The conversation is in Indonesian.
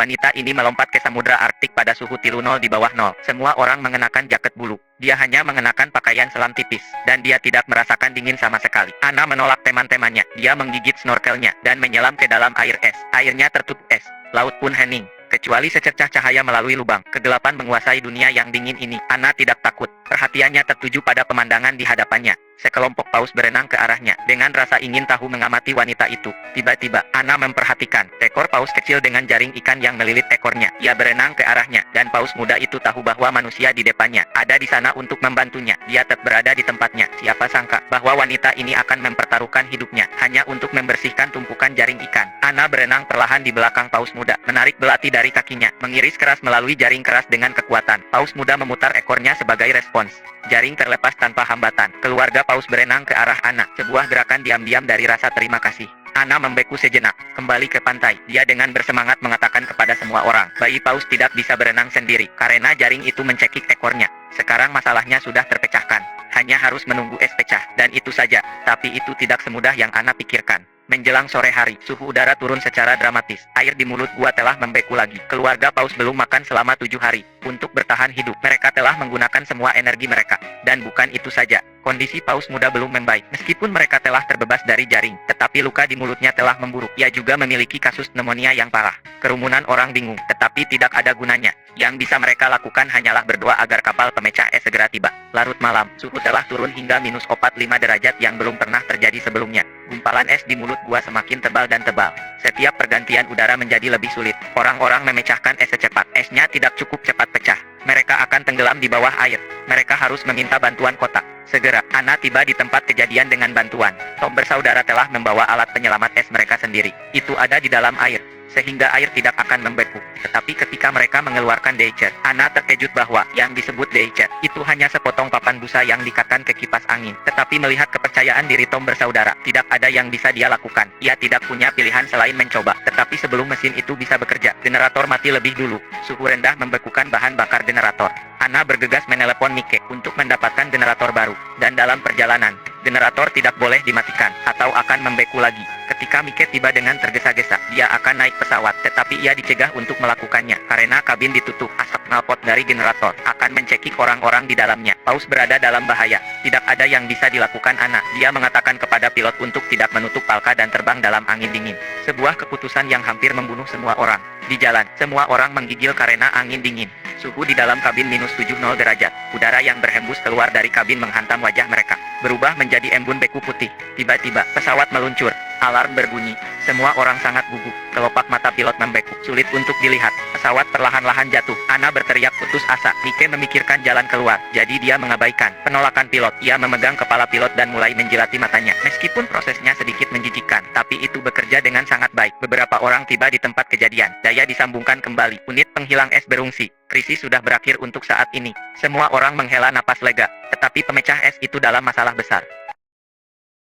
Wanita ini melompat ke samudra Arktik pada suhu tilu nol di bawah nol. Semua orang mengenakan jaket bulu. Dia hanya mengenakan pakaian selam tipis, dan dia tidak merasakan dingin sama sekali. Anna menolak teman-temannya. Dia menggigit snorkelnya, dan menyelam ke dalam air es. Airnya tertutup es. Laut pun hening. Kecuali secercah cahaya melalui lubang. Kegelapan menguasai dunia yang dingin ini. Anna tidak takut. Perhatiannya tertuju pada pemandangan di hadapannya. Sekelompok paus berenang ke arahnya. Dengan rasa ingin tahu mengamati wanita itu. Tiba-tiba, Anna memperhatikan ekor paus kecil dengan jaring ikan yang melilit ekornya. Ia berenang ke arahnya, dan paus muda itu tahu bahwa manusia di depannya ada di sana untuk membantunya. Dia tetap berada di tempatnya. Siapa sangka bahwa wanita ini akan mempertaruhkan hidupnya hanya untuk membersihkan tumpukan jaring ikan. Anna berenang perlahan di belakang paus muda, menarik belati dari kakinya, mengiris keras melalui jaring keras dengan kekuatan. Paus muda memutar ekornya sebagai respons. Jaring terlepas tanpa hambatan. Keluarga paus berenang ke arah Anna. Sebuah gerakan diam-diam dari rasa terima kasih. Anna membeku sejenak, kembali ke pantai. Dia dengan bersemangat mengatakan kepada semua orang, bayi paus tidak bisa berenang sendiri, karena jaring itu mencekik ekornya. Sekarang masalahnya sudah terpecahkan. Hanya harus menunggu es pecah, dan itu saja. Tapi itu tidak semudah yang Anna pikirkan. Menjelang sore hari, suhu udara turun secara dramatis. Air di mulut gua telah membeku lagi. Keluarga paus belum makan selama 7 hari. Untuk bertahan hidup, mereka telah menggunakan semua energi mereka. Dan bukan itu saja. Kondisi paus muda belum membaik. Meskipun mereka telah terbebas dari jaring, tetapi luka di mulutnya telah memburuk. Ia juga memiliki kasus pneumonia yang parah. Kerumunan orang bingung, tetapi tidak ada gunanya. Yang bisa mereka lakukan hanyalah berdoa agar kapal pemecah es segera tiba. Larut malam, suhu telah turun hingga -45 derajat yang belum pernah terjadi sebelumnya. Gumpalan es di mulut gua semakin tebal dan tebal. Setiap pergantian udara menjadi lebih sulit. Orang-orang memecahkan es secepat. Esnya tidak cukup cepat pecah. Mereka akan tenggelam di bawah air. Mereka harus meminta bantuan kotak. Segera, Anna tiba di tempat kejadian dengan bantuan. Tom bersaudara telah membawa alat penyelamat es mereka sendiri. Itu ada di dalam air, sehingga air tidak akan membeku. Tetapi ketika mereka mengeluarkan deicer, Anna terkejut bahwa yang disebut deicer itu hanya sepotong papan busa yang diikatkan ke kipas angin. Tetapi melihat kepercayaan diri Tom bersaudara, tidak ada yang bisa dia lakukan. Ia tidak punya pilihan selain mencoba. Tetapi sebelum mesin itu bisa bekerja, generator mati lebih dulu. Suhu rendah membekukan bahan bakar generator. Anna bergegas menelepon Mike untuk mendapatkan generator baru. Dan dalam perjalanan, generator tidak boleh dimatikan atau akan membeku lagi. Ketika Mike tiba dengan tergesa-gesa, dia akan naik pesawat, tetapi ia dicegah untuk melakukannya karena kabin ditutup. Asap knalpot dari generator akan mencekik orang-orang di dalamnya. Paus berada dalam bahaya. Tidak ada yang bisa dilakukan Anna. Dia mengatakan kepada pilot untuk tidak menutup palka dan terbang dalam angin dingin. Sebuah keputusan yang hampir membunuh semua orang. Di jalan, semua orang menggigil karena angin dingin. Suhu di dalam kabin -70 derajat. Udara yang berhembus keluar dari kabin menghantam wajah mereka, berubah menjadi embun beku putih. Tiba-tiba, pesawat meluncur. Alarm berbunyi. Semua orang sangat gugup. Kelopak mata pilot membeku. Sulit untuk dilihat. Pesawat perlahan-lahan jatuh. Anna berteriak putus asa. Mike memikirkan jalan keluar. Jadi dia mengabaikan penolakan pilot. Ia memegang kepala pilot dan mulai menjilati matanya. Meskipun prosesnya sedikit menjijikkan, tapi itu bekerja dengan sangat baik. Beberapa orang tiba di tempat kejadian. Daya disambungkan kembali. Unit penghilang es berungsi. Krisis sudah berakhir untuk saat ini. Semua orang menghela napas lega. Tetapi pemecah es itu dalam masalah besar.